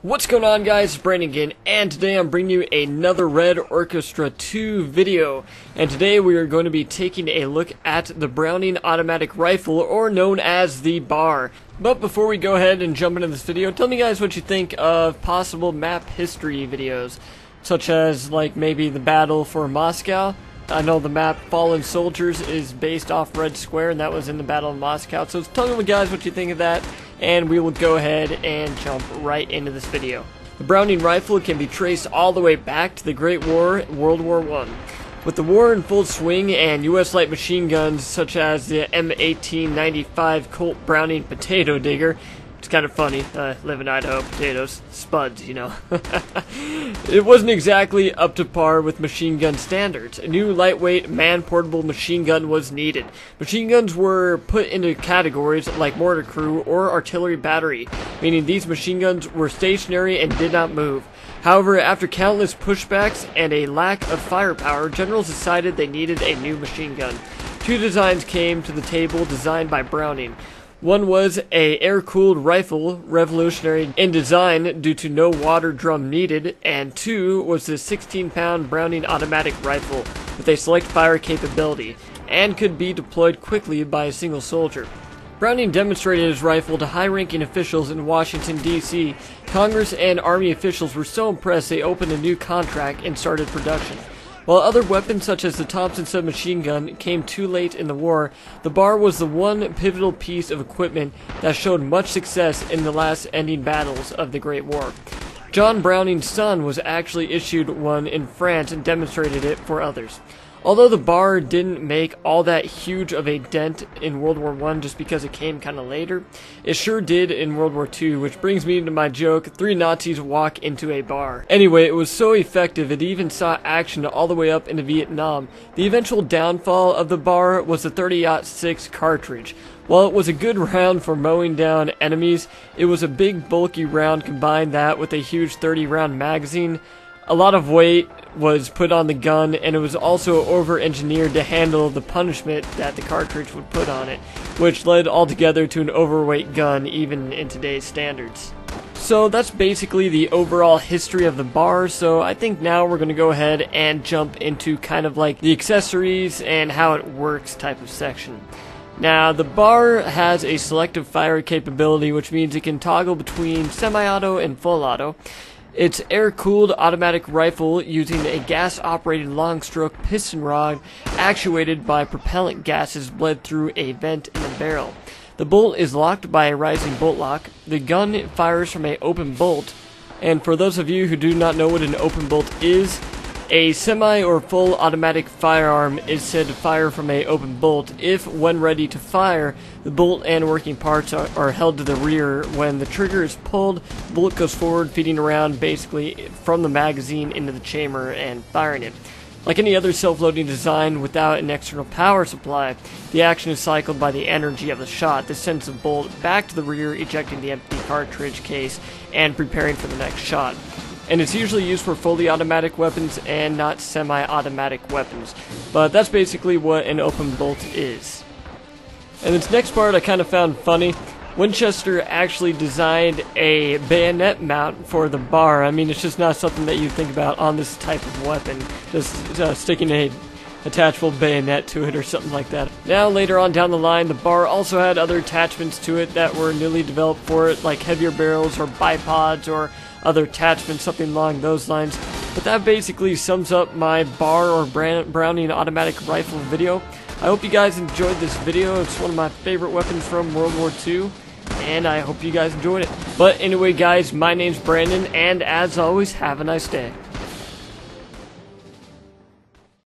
What's going on, guys? It's Brandon again, and today I'm bringing you another Red Orchestra 2 video. And today we are going to be taking a look at the Browning automatic rifle, or known as the BAR. But before we go ahead and jump into this video, tell me guys what you think of possible map history videos, such as like maybe the battle for Moscow. I know the map Fallen Soldiers is based off Red Square, and that was in the Battle of Moscow. So tell me guys what you think of that, and we will go ahead and jump right into this video. The Browning rifle can be traced all the way back to the Great War, World War I. With the war in full swing and U.S. light machine guns such as the M1895 Colt Browning potato digger, it's kind of funny, live in Idaho, potatoes, spuds, you know. It wasn't exactly up to par with machine gun standards. A new lightweight, man-portable machine gun was needed. Machine guns were put into categories like mortar crew or artillery battery, meaning these machine guns were stationary and did not move. However, after countless pushbacks and a lack of firepower, generals decided they needed a new machine gun. Two designs came to the table designed by Browning. One was a air-cooled rifle, revolutionary in design due to no water drum needed, and two was the 16-pound Browning automatic rifle with a select fire capability, and could be deployed quickly by a single soldier. Browning demonstrated his rifle to high-ranking officials in Washington, D.C. Congress and Army officials were so impressed they opened a new contract and started production. While other weapons such as the Thompson submachine gun came too late in the war, the BAR was the one pivotal piece of equipment that showed much success in the last ending battles of the Great War. John Browning's son was actually issued one in France and demonstrated it for others. Although the BAR didn't make all that huge of a dent in World War I just because it came kind of later, it sure did in World War II, which brings me to my joke, 3 Nazis walk into a bar. Anyway, it was so effective it even saw action all the way up into Vietnam. The eventual downfall of the BAR was the 30-06 cartridge. While it was a good round for mowing down enemies, it was a big bulky round. Combine that with a huge 30-round magazine. A lot of weight was put on the gun, and it was also over-engineered to handle the punishment that the cartridge would put on it, which led altogether to an overweight gun even in today's standards. So that's basically the overall history of the BAR, so I think now we're going to go ahead and jump into kind of like the accessories and how it works type of section. Now, the BAR has a selective fire capability, which means it can toggle between semi-auto and full auto. It's air-cooled automatic rifle using a gas-operated long-stroke piston rod actuated by propellant gases bled through a vent in the barrel. The bolt is locked by a rising bolt lock. The gun fires from an open bolt, and for those of you who do not know what an open bolt is, a semi or full automatic firearm is said to fire from an open bolt if, when ready to fire, the bolt and working parts are held to the rear. When the trigger is pulled, the bullet goes forward, feeding around basically from the magazine into the chamber and firing it. Like any other self-loading design without an external power supply, the action is cycled by the energy of the shot. This sends the bolt back to the rear, ejecting the empty cartridge case and preparing for the next shot. And it's usually used for fully automatic weapons and not semi-automatic weapons. But that's basically what an open bolt is. And this next part I kind of found funny. Winchester actually designed a bayonet mount for the BAR. I mean, it's just not something that you think about on this type of weapon. Just sticking a attachable bayonet to it or something like that. Now, later on down the line, the BAR also had other attachments to it that were newly developed for it, like heavier barrels or bipods or other attachments, something along those lines. But that basically sums up my BAR or Browning automatic rifle video. I hope you guys enjoyed this video. It's one of my favorite weapons from World War II, and I hope you guys enjoyed it. But anyway, guys, my name's Brandon, and as always, have a nice day.